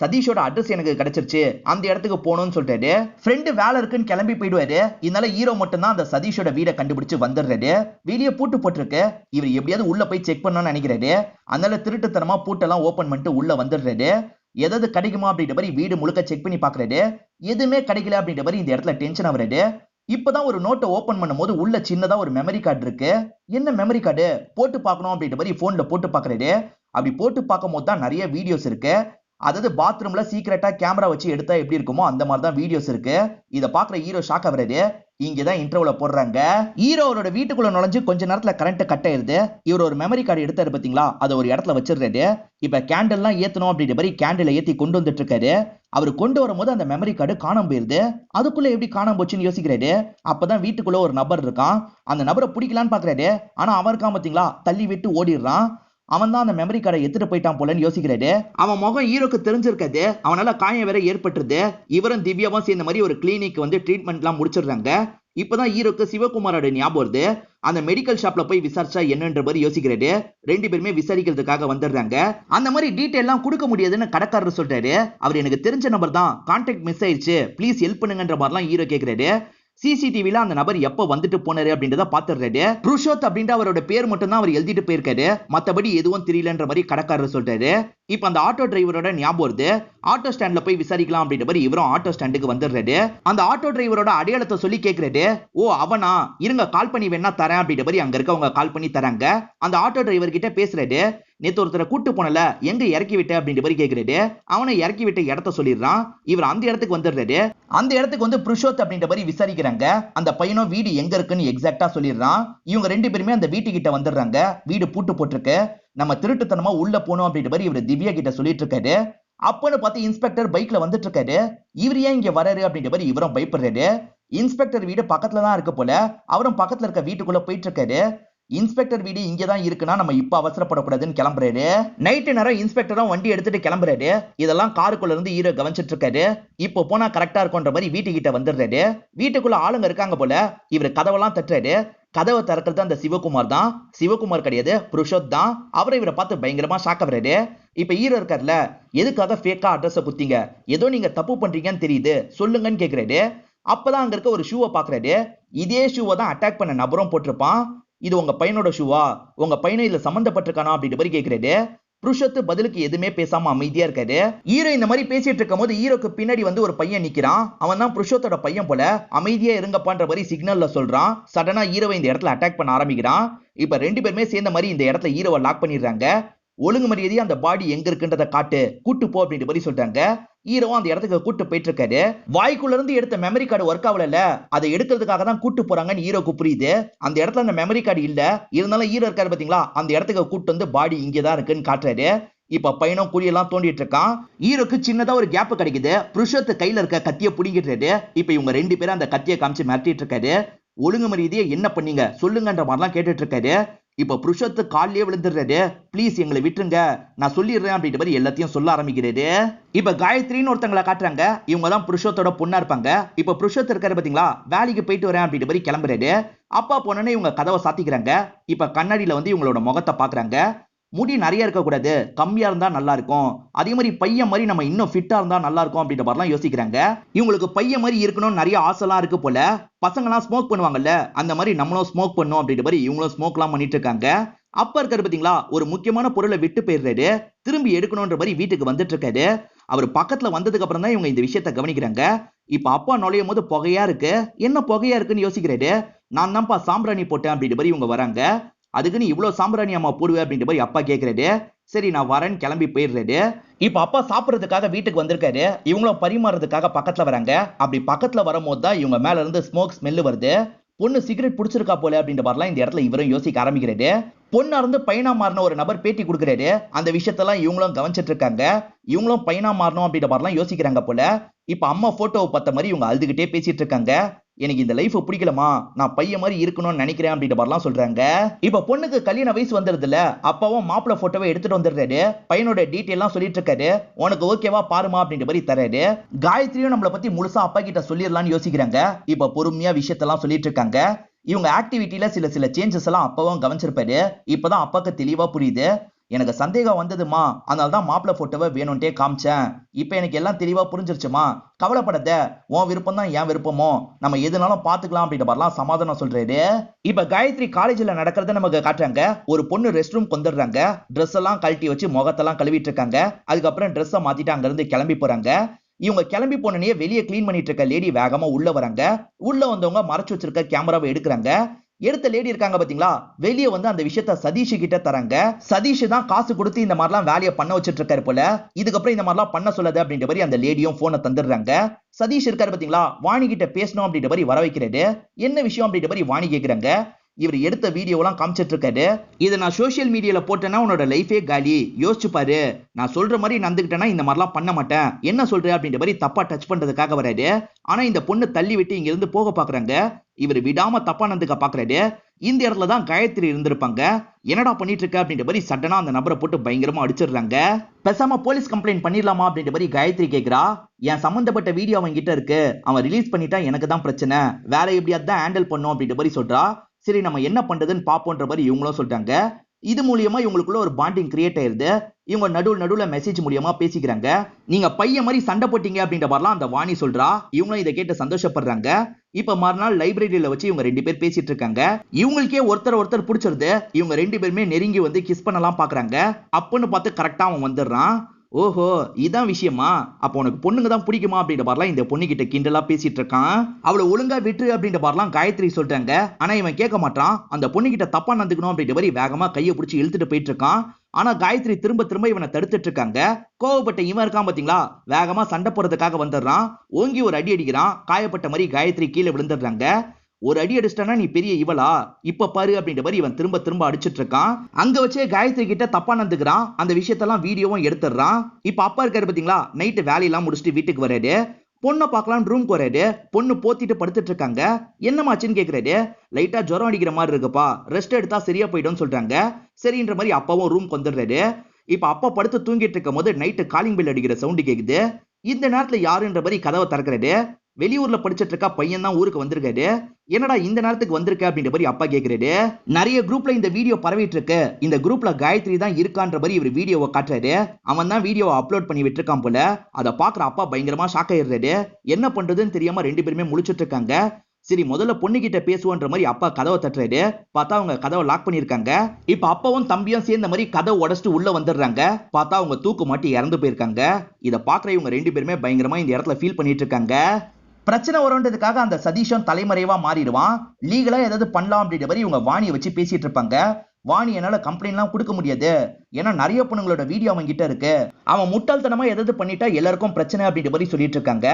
சதீஷோட அட்ரஸ் எனக்கு கிடைச்சிருச்சு, அந்த இடத்துக்கு போகணும்னு சொல்றாரு. ஃப்ரெண்டு வேலை இருக்குன்னு கிளம்பி போயிடுவாரு. இதனால ஹீரோ மட்டும் தான் அந்த சதீஷோட வீடை கண்டுபிடிச்சு வந்துடுறாரு. வெளியே பூட்டு போட்டிருக்கு. இவர் எப்படியாவது உள்ள போய் செக் பண்ணணும்னு நினைக்கிறாரு. அதனால திருட்டுத்தனமா பூட்டெல்லாம் ஓபன் பண்ணிட்டு உள்ள வந்துடுறாரு. ஏதாவது கிடைக்குமா அப்படின்ற மாதிரி வீடு முழுக்க செக் பண்ணி பாக்குறாரு. எதுவுமே கிடைக்கல அப்படின்ற மாதிரி இந்த இடத்துல டென்ஷன் ஆகுறாரு. இப்பதான் ஒரு நோட்டை ஓபன் பண்ணும்போது உள்ள சின்னதா ஒரு மெமரி கார்டு இருக்கு. என்ன மெமரி கார்டு, போட்டு பார்க்கணும் அப்படின்ற மாதிரி போன்ல போட்டு பாக்குறாரு. அப்படி போட்டு பார்க்கும் போது தான் நிறைய வீடியோஸ் இருக்கு. அதாவது பாத்ரூம்ல சீக்கிரட்டா கேமரா வச்சு எடுத்தா எப்படி இருக்குமோ அந்த மாதிரி தான் வீடியோஸ் இருக்கு. இத பாக்குற ஹீரோ ஷாக் ஆகுறாரு. இங்கதான் இன்ட்ரோல போடுறாங்க. ஹீரோ அவரோட வீட்டுக்குள்ள நுழைஞ்சு கொஞ்ச நேரத்துல கரண்ட் கட் ஆயிருது. இவர் ஒரு மெமரி கார்டு எடுத்தாரு பாத்தீங்களா, அதை ஒரு இடத்துல வச்சிருக்காரு. இப்ப கேண்டில் எல்லாம் ஏத்தணும் அப்படின்ற மாதிரி கேண்டில் ஏத்தி கொண்டு வந்துட்டு இருக்காரு. அவர் கொண்டு வரும்போது அந்த மெமரி கார்டு காணாம போயிருது. அதுக்குள்ள எப்படி காணாம போச்சுன்னு யோசிக்கிறாரு. அப்பதான் வீட்டுக்குள்ள ஒரு நபர் இருக்கான். அந்த நபரை பிடிக்கலான்னு பாக்குறாரு. ஆனா அவன் இருக்கான் பாத்தீங்களா, தள்ளி விட்டு ஓடிடுறான். அவன் தான் அந்த மெமரி கார்டை எடுத்துட்டு போயிட்டான் போலன்னு யோசிக்கிறாரு. அவன் முகம் ஹீரோக்கு தெரிஞ்சிருக்காது. அவனால காயம் வேற ஏற்பட்டுருது. இவரும் திவ்யாவும் சேர்ந்த மாதிரி ஒரு கிளினிக் வந்து ட்ரீட்மெண்ட் எல்லாம் முடிச்சிடுறாங்க. இப்பதான் ஹீரோக்கு சிவகுமாரோட ஞாபகம் வருது. அந்த மெடிக்கல் ஷாப்ல போய் விசாரிச்சா என்னன்ற மாதிரி யோசிக்கிறாரு. 2 பேருமே விசாரிக்கிறதுக்காக வந்துடுறாங்க. அந்த மாதிரி டீடைல் எல்லாம் கொடுக்க முடியாதுன்னு கடைக்காரர் சொல்றாரு. அவர் எனக்கு தெரிஞ்ச நபர் தான், கான்டாக்ட் மிஸ் ஆயிடுச்சு, ப்ளீஸ் ஹெல்ப் பண்ணுங்கன்ற மாதிரிலாம் ஹீரோ கேட்கிறாரு. சிசிடிவில அந்த நபர் எப்ப வந்துட்டு போனாரு அப்படின்றத பாத்துறாரு. புருஷோத் அப்படின்ற அவரோட பேர் மட்டும் தான் அவர் எழுதிட்டு போயிருக்காரு. மத்தபடி எதுவும் தெரியலன்ற மாதிரி கடைக்காரர் சொல்றாரு. இப்ப அந்த ஆட்டோ டிரைவரோட ஞாபகம் வருது. ஆட்டோ ஸ்டாண்ட்ல போய் விசாரிக்கலாம் அப்படின்ற மாதிரி இவரும் ஆட்டோ ஸ்டாண்டுக்கு வந்துடுறாரு. அந்த ஆட்டோ டிரைவரோட அடையாளத்தை சொல்லி கேட்கிறாரு. ஓ அவனா, இருங்க கால் பண்ணி வேணா தரேன் அப்படின்ற மாதிரி அங்க இருக்கவங்க கால் பண்ணி தராங்க. அந்த ஆட்டோ டிரைவர் கிட்ட பேசுறாரு. நேத்து ஒருத்தரை கூட்டு போனல, எங்க இறக்கி விட்ட அப்படின்ற மாதிரி கேட்கிறாரு. அவனை இறக்கி விட்ட இடத்த சொல்லிடுறான். இவர் அந்த இடத்துக்கு வந்துடுறாரு. அந்த இடத்துக்கு வந்து புருஷோத் அப்படின்ற மாதிரி விசாரிக்கிறாங்க. அந்த பையனும் வீடு எங்க இருக்குன்னு எக்ஸாக்டா சொல்லிடுறான். இவங்க 2 பேருமே அந்த வீட்டு கிட்ட வந்துடுறாங்க. வீடு பூட்டு போட்டிருக்கு. நம்ம திருட்டுத்தனமா உள்ள போனோம் அப்படின்ற மாதிரி இவர் திவ்யா கிட்ட சொல்லிட்டு இருக்காரு. அப்பன்னு பார்த்து இன்ஸ்பெக்டர் பைக்ல வந்துட்டு இருக்காரு. இவர் ஏன் இங்க வராரு அப்படின்ற மாதிரி இவரும் பயப்படுறாரு. இன்ஸ்பெக்டர் வீடு பக்கத்துல தான் இருக்கு போல. அவரும் பக்கத்துல இருக்க வீட்டுக்குள்ள போயிட்டு இருக்காரு. இன்ஸ்பெக்டர் வீடு இங்கதான் இருக்குன்னா நம்ம இப்ப அவசரப்படக்கூடாதுன்னு கிளம்புறாரு. நைட்டு நேரம் இன்ஸ்பெக்டரும் வண்டி எடுத்துட்டு கிளம்புறாரு. இதெல்லாம் காருக்குள்ள இருந்து ஹீரோ கவனிச்சிட்டு இருக்காரு. இப்போ போனா கரெக்டா இருக்கும்ன்ற மாதிரி வீட்டுக்கிட்ட வந்துடுறாரு. வீட்டுக்குள்ள ஆளுங்க இருக்காங்க போல. இவர் கதவெல்லாம் தட்டுறாரு. கதவை திறக்கிறது அந்த சிவகுமார் தான். சிவகுமார் கிடையாது, புருஷோத் தான். அவரை இவரை பார்த்து பயங்கரமா ஷாக் ஆகுறாரு. இப்ப ஹீரோ இருக்கார்ல, எதுக்காக ஃபேக்கா அட்ரஸ் குத்திங்க, ஏதோ நீங்க தப்பு பண்றீங்கன்னு தெரியுது, சொல்லுங்கன்னு கேக்குறாரு. அப்பதான் அங்க இருக்க ஒரு ஷூவை பாக்குறாரு. இதே ஷூவை தான் அட்டாக் பண்ண நபரும் போட்டிருப்பான். இது உங்க பையனோட ஷூவா, உங்க பையனை இதுல சம்பந்தப்பட்டிருக்கானா அப்படின்ற மாதிரி கேக்குறாரு. புருஷத்து பதிலுக்கு எதுவுமே பேசாம அமைதியா இருக்காரு. ஹீரோ இந்த மாதிரி பேசிட்டு இருக்கும் போது ஹீரோக்கு பின்னாடி வந்து ஒரு பையன் நிக்கிறான். அவன் தான் புருஷத்தோட பையன் போல. அமைதியா இருங்கப்பான்ற மாதிரி சிக்னல்ல சொல்றான். சடனா ஹீரோவை இந்த இடத்துல அட்டாக் பண்ண ஆரம்பிக்கிறான். இப்ப 2 பேருமே சேர்ந்த மாதிரி இந்த இடத்துல ஹீரோவை லாக் பண்ணிடுறாங்க. ஒழுங்கு மரியாதையா அந்த பாடி எங்க இருக்குன்றத காட்டு, கூட்டு போ அப்படின்ற மாதிரி சொல்றாங்க. ஹீரோவும் அந்த இடத்துக்கு கூட்டு போயிட்டு இருக்காரு. வாய்க்குள்ள இருந்து எடுத்த மெமரி கார்டு ஒர்க் ஆகல, அதை எடுக்கிறதுக்காக தான் கூட்டு போறாங்கன்னு ஹீரோக்கு புரியுது. அந்த இடத்துல அந்த மெமரி கார்டு இல்ல, இருந்தாலும் ஹீரோ இருக்காரு பாத்தீங்களா, அந்த இடத்துக்கு கூட்டு வந்து பாடி இங்கதான் இருக்குன்னு காட்டுறாரு. இப்ப பையனும் குழியெல்லாம் தோண்டிட்டு இருக்கான். ஹீரோக்கு சின்னதா ஒரு கேப் கிடைக்குது. புருஷத்து கையில இருக்க கத்திய புடிங்கிட்டாரு. இப்ப இவங்க ரெண்டு பேரும் அந்த கத்தியை காமிச்சு மிரட்டிட்டு இருக்காரு. ஒழுங்கு மரியாதையை என்ன பண்ணீங்க சொல்லுங்கன்ற மாதிரிலாம் கேட்டுட்டு இருக்காரு. இப்ப புருஷத்து காலிலே விழுந்துடுறாரு. ப்ளீஸ் எங்களை விட்டுருங்க, நான் சொல்லிடுறேன் அப்படின்ற மாதிரி எல்லாத்தையும் சொல்ல ஆரம்பிக்கிறாரு. இப்ப காயத்ரின்னு ஒருத்தங்களை காட்டுறாங்க. இவங்க தான் புருஷத்தோட பொண்ணா இருப்பாங்க. இப்ப புருஷத்து இருக்காரு பாத்தீங்களா, வேலைக்கு போயிட்டு வரேன் அப்படின்ற மாதிரி கிளம்புறாரு. அப்பா போனோன்னே இவங்க கதவை சாத்திக்கிறாங்க. இப்ப கண்ணாடியில வந்து இவங்களோட முகத்தை பாக்குறாங்க. முடி நிறைய இருக்க கூடாது, கம்மியா இருந்தா நல்லா இருக்கும். அதே மாதிரி பையன் மாதிரி நம்ம இன்னும் ஃபிட்டா இருந்தா நல்லா இருக்கும் அப்படின்ற மாதிரிலாம் யோசிக்கிறாங்க. இவங்களுக்கு பையன் மாதிரி இருக்கணும்னு நிறைய ஆசைலாம் இருக்கு போல. பசங்கலாம் ஸ்மோக் பண்ணுவாங்கல்ல, அந்த மாதிரி நம்மளும் ஸ்மோக் பண்ணணும் அப்படின்ற மாதிரி இவங்களும் ஸ்மோக்லாம் பண்ணிட்டு இருக்காங்க. அப்ப இருக்காரு பாத்தீங்களா, ஒரு முக்கியமான பொருளை விட்டு போயிடுறாரு. திரும்பி எடுக்கணும்ன்ற மாதிரி வீட்டுக்கு வந்துட்டு இருக்காரு. அவர் பக்கத்துல வந்ததுக்கு அப்புறம் தான் இவங்க இந்த விஷயத்த கவனிக்கிறாங்க. இப்ப அப்பா நுழையும் போது புகையா இருக்கு, என்ன புகையா இருக்குன்னு யோசிக்கிறாரு. நான் தான்ப்பா சாம்பிராணி போட்டேன் அப்படின்ற மாதிரி இவங்க வராங்க. அதுக்கு நீ இவ்வளவு சாம்பிராணி அம்மா போடுவேன் அப்படின்ற மாதிரி அப்பா கேட்கிறாரு. சரி நான் வரேன்னு கிளம்பி போயிடுறாரு. இப்ப அப்பா சாப்பிடறதுக்காக வீட்டுக்கு வந்திருக்காரு. இவங்களும் பரிமாறதுக்காக பக்கத்துல வராங்க. அப்படி பக்கத்துல வரும்போது தான் இவங்க மேல இருந்து ஸ்மோக் ஸ்மெல் வருது. பொண்ணு சிகரெட் புடிச்சிருக்கா போல அப்படின்ற மாதிரிலாம் இந்த இடத்துல இவரும் யோசிக்க ஆரம்பிக்கிறாரு. பொண்ணா இருந்து பையனா மாறின ஒரு நபர் பேட்டி கொடுக்கிறாரு. அந்த விஷயத்தெல்லாம் இவங்களும் கவனிச்சிட்டு இருக்காங்க. இவங்களும் பையனா மாறணும் அப்படின்ற மாதிரிலாம் யோசிக்கிறாங்க போல. இப்ப அம்மா போட்டோவை பார்த்த மாதிரி இவங்க அழுதுகிட்டே பேசிட்டு இருக்காங்க. எனக்கு இந்த லைஃப் பிடிக்கலமா, நான் பையன் மாதிரி இருக்கணும்னு நினைக்கிறேன் அப்படின்ற மாதிரிலாம் சொல்றாங்க. இப்ப பொண்ணுக்கு கல்யாண வயசு வந்துருதுல, அப்பாவும் மாப்பிள்ள போட்டோவை எடுத்துட்டு வந்துடுறாரு. பையனோட டீட்டெயில் எல்லாம் சொல்லிட்டு இருக்காரு. உனக்கு ஓகேவா பாருமா அப்படின்ற மாதிரி தராரு. காயத்ரியும் நம்மளை பத்தி முழுசா அப்பா கிட்ட சொல்லிடலாம்னு யோசிக்கிறாங்க. இப்ப பொறுமையா விஷயத்தெல்லாம் சொல்லிட்டு இருக்காங்க. இவங்க ஆக்டிவிட்டியில சில சேஞ்சஸ் எல்லாம் அப்பாவும் கவனிச்சிருப்பாரு. இப்பதான் அப்பாக்கு தெளிவா புரியுது. எனக்கு சந்தேகம் வந்ததுமா, அதனால தான் மாப்பிள்ள போட்டோவை வேணும்ட்டே காமிச்சேன். இப்ப எனக்கு எல்லாம் தெளிவா புரிஞ்சிருச்சுமா, கவலைப்படாத, உன் விருப்பம் தான் என் விருப்பமோ, நம்ம எதுனாலும் பாத்துக்கலாம் அப்படின்ற மாதிரிலாம் சமாதானம் சொல்றாரு. இப்ப காயத்ரி காலேஜ்ல நடக்கிறத நமக்கு காட்டுறாங்க. ஒரு பொண்ணு ரெஸ்ட் ரூம் வந்துடுறாங்க. ட்ரெஸ் எல்லாம் கழட்டி வச்சு முகத்தெல்லாம் கழுவிட்டு இருக்காங்க. அதுக்கப்புறம் ட்ரெஸ்ஸை மாத்திட்டு அங்க இருந்து கிளம்பி போறாங்க. இவங்க கிளம்பி போனே வெளியே கிளீன் பண்ணிட்டு இருக்க லேடி வேகமா உள்ள வராங்க. உள்ள வந்தவங்க மறைச்சு வச்சிருக்க கேமராவை எடுக்கிறாங்க. எடுத்த லேடி இருக்காங்க பாத்தீங்களா, வெளியே வந்து அந்த விஷயத்த சதீஷ் கிட்ட தராங்க. சதீஷ் தான் காசு கொடுத்து இந்த மாதிரிலாம் வேலையை பண்ண வச்சிட்டு இருக்காரு போல. இதுக்கப்புறம் இந்த மாதிரிலாம் பண்ண சொல்லாது அப்படின்ற மாதிரி அந்த லேடியும் போனை தந்துடுறாங்க. சதீஷ் இருக்காரு பாத்தீங்களா, வாணி கிட்ட பேசணும் அப்படின்ற மாதிரி வர வைக்கிறாரு. என்ன விஷயம் அப்படின்ற மாதிரி வாணி கேக்குறாங்க. இவர் எடுத்த வீடியோலாம் காமிச்சிட்டு இருக்காரு. இதை நான் சோசியல் மீடியால போட்டேன்னா உன்னோட லைஃபே காலி, யோசிச்சு பாரு, நான் சொல்ற மாதிரி நடந்துக்கிட்டேன்னா இந்த மாதிரிலாம் பண்ண மாட்டேன், என்ன சொல்ற அப்படின்ற மாதிரி தப்பா டச் பண்றதுக்காக வராரு. ஆனா இந்த பொண்ணு தள்ளி விட்டு இங்க இருந்து போக பாக்குறாங்க. இவர் விடாம தப்பா நடந்துக்க பாக்குறாரு. இந்த இடத்துல தான் காயத்ரி இருந்திருப்பாங்க. என்னடா பண்ணிட்டு இருக்க அப்படின்ற மாதிரி சடனா அந்த நபரை போட்டு பயங்கரமா அடிச்சிடுறாங்க. பேசாம போலீஸ் கம்ப்ளைண்ட் பண்ணிடலாமா அப்படின்ற மாதிரி காயத்ரி கேக்குறா. என் சம்பந்தப்பட்ட வீடியோ அவன் கிட்ட இருக்கு, அவன் ரிலீஸ் பண்ணிட்டா எனக்கு தான் பிரச்சனை, வேற எப்படியாவது தான் ஹேண்டில் பண்ணும் அப்படின்ற மாதிரி சொல்றா. சரி நம்ம என்ன பண்றதுன்னு பாப்போன்ற மாதிரி இவங்களும் சொல்லிட்டாங்க. இது மூலியமா இவங்களுக்குள்ள ஒரு பாண்டிங் கிரியேட் ஆயிருது. இவங்க நடுவுல மெசேஜ் மூலியமா பேசிக்கிறாங்க. நீங்க பையன் மாதிரி சண்டை போட்டீங்க அப்படின்ற மாதிரிலாம் அந்த வாணி சொல்றா. இவங்களும் இதை கேட்டு சந்தோஷப்படுறாங்க. இப்ப மறுநாள் லைப்ரரியில வச்சு இவங்க ரெண்டு பேர் பேசிட்டு இருக்காங்க. இவங்களுக்கே ஒருத்தர் பிடிச்சிருது. இவங்க ரெண்டு பேருமே நெருங்கி வந்து கிஸ் பண்ணலாம் பாக்குறாங்க. அப்பன்னு பார்த்து கரெக்டா அவன் வந்துடுறான். ஓஹோ இதான் விஷயமா, அப்ப உனக்கு பொண்ணுங்க தான் பிடிக்குமா அப்படின்ற மாதிரிலாம் இந்த பொண்ணு கிட்ட கிண்டலா பேசிட்டு இருக்கான். அவளை ஒழுங்கா விட்டு அப்படின்ற மாதிரிலாம் காயத்ரி சொல்றாங்க. ஆனா இவன் கேட்க மாட்டான். அந்த பொண்ணு கிட்ட தப்பா நடந்துக்கணும் அப்படின்ற மாதிரி வேகமா கையை பிடிச்சி இழுத்துட்டு போயிட்டு இருக்கான். ஆனா காயத்ரி திரும்ப இவனை தடுத்துட்டு இருக்காங்க. கோவப்பட்ட இவன் இருக்கான் பாத்தீங்களா, வேகமா சண்டை போறதுக்காக வந்துடுறான். ஓங்கி ஒரு அடி அடிக்கிறான். காயப்பட்ட மாதிரி காயத்ரி கீழே விழுந்துடுறாங்க. ஒரு அடி அடிச்சிட்டானா நீ பெரிய இவளா, இப்ப பாரு அப்படின்ற மாதிரி இவன் திரும்ப அடிச்சிட்டு இருக்கான். அங்க வச்சே காயத்ரி கிட்ட தப்பா நடந்துக்கிறான். அந்த விஷயத்தெல்லாம் வீடியோவும் எடுத்துடுறான். இப்ப அப்பா இருக்காரு பாத்தீங்களா, நைட்டு வேலையெல்லாம் முடிச்சுட்டு வீட்டுக்கு வராரு. பொண்ணை பார்க்கலாம் ரூம்க்கு வராரு. பொண்ணு போத்திட்டு படுத்துட்டு இருக்காங்க. என்னமாச்சுன்னு கேக்குறாரு. லைட்டா ஜுரம் அடிக்கிற மாதிரி இருக்குப்பா, ரெஸ்ட் எடுத்தா சரியா போயிடும் சொல்றாங்க. சரின்ற மாதிரி அப்பாவும் ரூம்க்கு வந்துடுறாரு. இப்ப அப்பா படுத்து தூங்கிட்டு இருக்கும் போது நைட்டு காலிங் பெல் அடிக்கிற சவுண்ட் கேக்குது. இந்த நேரத்துல யாருன்ற மாதிரி கதவை திறக்கிறாரு. வெளியூர்ல படிச்சிட்டு இருக்கா பையன் தான் ஊருக்கு வந்திருக்காரு. என்னடா இந்த நேரத்துக்கு வந்திருக்க அப்படின்ற மாதிரி அப்பா கேக்குறாரு. நிறைய குரூப்ல இந்த வீடியோ பரவிட்டு இருக்கு, இந்த குரூப்ல காயத்ரி தான் இருக்கான்ற மாதிரி இவர் வீடியோவை காட்டுறாரு. அவன் தான் வீடியோவை அப்லோட் பண்ணி விட்டுருக்கான் போல. அதை பாக்குற அப்பா பயங்கரமா ஷாக் ஆயிடுறாரு. என்ன பண்றதுன்னு தெரியாம ரெண்டு பேருமே முழிச்சிட்டு இருக்காங்க. சரி முதல்ல பொண்ணு கிட்ட பேசுவோன்ற மாதிரி அப்பா கதவை தட்டுறாரு. பார்த்தா அவங்க கதவை லாக் பண்ணிருக்காங்க. இப்ப அப்பாவும் தம்பியும் சேர்ந்த மாதிரி கதவை உடைச்சிட்டு உள்ள வந்துடுறாங்க. பார்த்தா அவங்க தூக்கு மாட்டி இறந்து போயிருக்காங்க. இதை பாக்குற இவங்க ரெண்டு பேருமே பயங்கரமா இந்த இடத்துல ஃபீல் பண்ணிட்டு இருக்காங்க. பிரச்சனை வரும்ன்றதுக்காக அந்த சதீஷும் தலைமறைவா மாறிடுவான். லீகலா ஏதாவது பண்ணலாம் அப்படின்ற மாதிரி இவங்க வாணியை வச்சு பேசிட்டு இருப்பாங்க. வாணி என்னால கம்ப்ளைண்ட்லாம் கொடுக்க முடியாது, ஏன்னா நிறைய பொண்ணுங்களோட வீடியோ அவன் கிட்ட இருக்கு, அவன் முட்டாள்தனமா எதாவது பண்ணிட்டா எல்லாருக்கும் பிரச்சனை அப்படின்ற மாதிரி சொல்லிட்டு இருக்காங்க.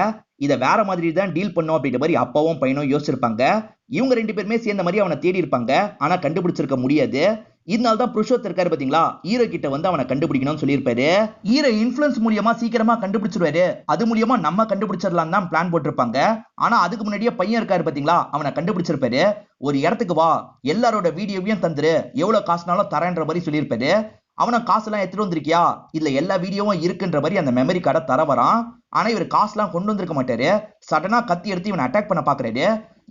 இதை வேற மாதிரி தான் டீல் பண்ணும் அப்படின்ற மாதிரி அப்பாவும் பையனும் யோசிச்சிருப்பாங்க. இவங்க ரெண்டு பேருமே சேர்ந்த மாதிரி அவனை தேடி இருப்பாங்க, ஆனா கண்டுபிடிச்சிருக்க முடியாது. இதனால தான் புருஷோத் இருக்காரு பாத்தீங்களா, ஹீரோ கிட்ட வந்து அவனை கண்டுபிடிக்கணும்னு சொல்லியிருப்பாரு. ஹீரோ இன்ஃபுளுன்ஸ் மூலியமா சீக்கிரமா கண்டுபிடிச்சிருவாரு, அது மூலியமா நம்ம கண்டுபிடிச்சிடலாம் தான் பிளான் போட்டிருப்பாங்க. ஆனா அதுக்கு முன்னாடியே பையன் இருக்காரு பாத்தீங்களா, அவனை கண்டுபிடிச்சிருப்பாரு. ஒரு இடத்துக்கு வா, எல்லாரோட வீடியோவையும் தந்துரு, எவ்வளவு காசுனாலும் தரேன்ற மாதிரி சொல்லியிருப்பாரு. அவனை காசெல்லாம் எடுத்துட்டு வந்திருக்கியா, இதுல எல்லா வீடியோவும் இருக்குன்ற மாதிரி அந்த மெமரி கார்டை தர வரான். ஆனா இவர் காசுலாம் கொண்டு வந்திருக்க மாட்டாரு. சடனா கத்தி எடுத்து இவனை அட்டாக் பண்ண பாக்குறாரு.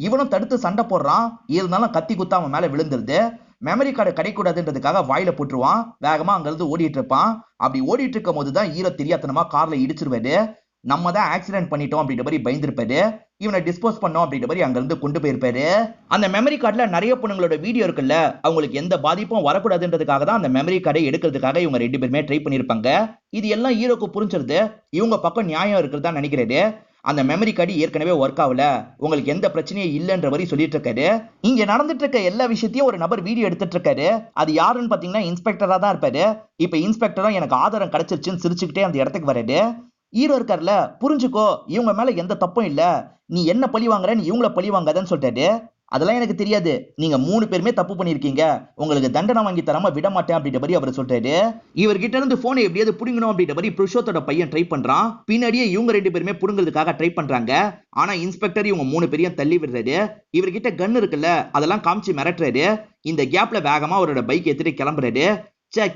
இவனும் தடுத்து சண்டை போடுறான், இருந்தாலும் கத்தி குத்தா அவன் மேல விழுந்துருது. மெமரி கார்டு கிடைக்கூடாதுன்றதுக்காக வாயில போட்டுருவான். வேகமா அங்க இருந்து ஓடிட்டு இருப்பான். அப்படி ஓடிட்டு இருக்கும் போதுதான் ஹீரோ தெரியாதனமா கார்ல இடிச்சிருவாரு. நம்ம தான் ஆக்சிடென்ட் பண்ணிட்டோம் அப்படின்ற மாதிரி பயந்துருப்பாரு. இவனை டிஸ்போஸ் பண்ணோம் அப்படின்ற மாதிரி அங்க இருந்து கொண்டு போயிருப்பாரு. அந்த மெமரி கார்டுல நிறைய பொண்ணுங்களோட வீடியோ இருக்குல்ல, அவங்களுக்கு எந்த பாதிப்பும் வரக்கூடாதுன்றதுக்காக தான் அந்த மெமரி கார்டை எடுக்கிறதுக்காக இவங்க ரெண்டு பேருமே ட்ரை பண்ணிருப்பாங்க. இது எல்லாம் ஹீரோக்கு புரிஞ்சிருது. இவங்க பக்கம் நியாயம் இருக்கிறதா நினைக்கிறாரு. அந்த மெமரி கார்டு ஏற்கனவே ஒர்க் ஆகல, உங்களுக்கு எந்த பிரச்சனையும் இல்லைன்ற மாதிரி சொல்லிட்டு இருக்காரு. இங்க நடந்துட்டு இருக்க எல்லா விஷயத்தையும் ஒரு நபர் வீடியோ எடுத்துட்டு இருக்காரு. அது யாருன்னு பாத்தீங்கன்னா இன்ஸ்பெக்டரா தான் இருப்பாரு. இப்ப இன்ஸ்பெக்டரும் எனக்கு ஆதாரம் கிடைச்சிருச்சுன்னு சிரிச்சுக்கிட்டே அந்த இடத்துக்கு வராரு. ஹீரோ இருக்கார்ல, புரிஞ்சுக்கோ இவங்க மேல எந்த தப்பும் இல்ல, நீ என்ன பழி வாங்குற, நீ இவங்கள பழி வாங்காதன்னு சொல்லிட்டாரு. அதெல்லாம் எனக்கு தெரியாது, நீங்க 3 பேருமே தப்பு பண்ணிருக்கீங்க, உங்களுக்கு தண்டனை வாங்கி தராம விட மாட்டேன் அப்படின்ற மாதிரி அவர் சொல்றாரு. இவர்கிட்ட இருந்து போனை எப்படியாவது புடுங்கணும் அப்படின்ற மாதிரி புருஷோத்தோட பையன் ட்ரை பண்றான். பின்னாடியே இவங்க ரெண்டு பேருமே புடுங்கிறதுக்காக ட்ரை பண்றாங்க. ஆனா இன்ஸ்பெக்டர் இவங்க 3 பேரையும் தள்ளி விடுறாரு. இவர்கிட்ட கன் இருக்குல்ல, அதெல்லாம் காமிச்சு மிரட்டுறாரு. இந்த கேப்ல வேகமா அவரோட பைக் எடுத்துட்டு கிளம்புறாரு.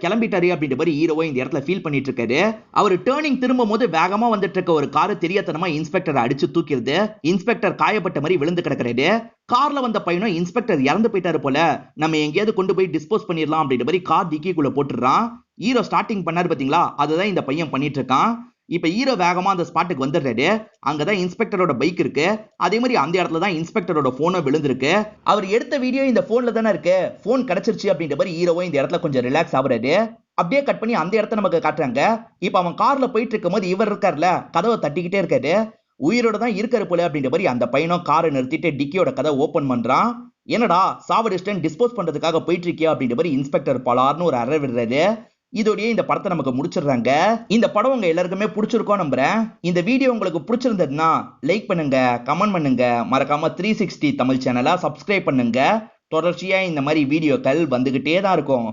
கிளம்பிட்டாரு அப்படின்ற மாதிரி ஹீரோவை இந்த இடத்துல ஃபீல் பண்ணிட்டு இருக்காரு. அவர் டேர்னிங் திரும்பும் போது வேகமா வந்துட்டு இருக்க ஒரு காரை தெரியாதனமா இன்ஸ்பெக்டர் அடிச்சு தூக்கிடுது. இன்ஸ்பெக்டர் காயப்பட்ட மாதிரி விழுந்து கிடக்குறாரு. கார்ல வந்த பையனும் இன்ஸ்பெக்டர் இறந்து போயிட்டாரு போல, நம்ம எங்கேயாவது கொண்டு போய் டிஸ்போஸ் பண்ணிடலாம் அப்படின்ற மாதிரி கார் டிக்கிக்குள்ள போட்டுறான். ஹீரோ ஸ்டார்டிங் பண்ணாரு பாத்தீங்களா, அதுதான் இந்த பையன் பண்ணிட்டு இருக்கான். இப்ப ஹீரோ வேகமா அந்த ஸ்பாட்டுக்கு வந்துடுறாரு. அங்கதான் இன்ஸ்பெக்டரோட பைக் இருக்கு. அதே மாதிரி அந்த இடத்துல தான் இன்ஸ்பெக்டரோட போனும் விழுந்திருக்கு. அவர் எடுத்த வீடியோ இந்த போன்ல தானே இருக்கு, போன் கிடைச்சிருச்சு அப்படின்ற மாதிரி ஹீரோவும் இந்த இடத்துல கொஞ்சம் ரிலாக்ஸ் ஆகுறாரு. அப்படியே கட் பண்ணி அந்த இடத்த நமக்கு காட்டுறாங்க. இப்ப அவன் கார்ல போயிட்டு இருக்கும் போது இவர் இருக்காருல, கதவை தட்டிக்கிட்டே இருக்காரு. உயிரோட தான் இருக்காரு போல அப்படின்ற மாதிரி அந்த பையனும் காரை நிறுத்திட்டு டிக்கியோட கதை ஓபன் பண்றான். என்னடா சாவடிஸ்டன் டிஸ்போஸ் பண்றதுக்காக போயிட்டு இருக்கியா அப்படின்ற மாதிரி இன்ஸ்பெக்டர் பலார்னு ஒரு அறை விடுறாரு. இதோடய இந்த படத்தை நமக்கு முடிச்சிடுறாங்க. இந்த படம் உங்க எல்லாருக்குமே பிடிச்சிருக்கோம் நம்புறேன். இந்த வீடியோ உங்களுக்கு பிடிச்சிருந்ததுன்னா லைக் பண்ணுங்க, கமெண்ட் பண்ணுங்க, மறக்காம 360 தமிழ் சேனலை சப்ஸ்கிரைப் பண்ணுங்க. தொடர்ச்சியா இந்த மாதிரி வீடியோக்கள் வந்துகிட்டே தான் இருக்கும்.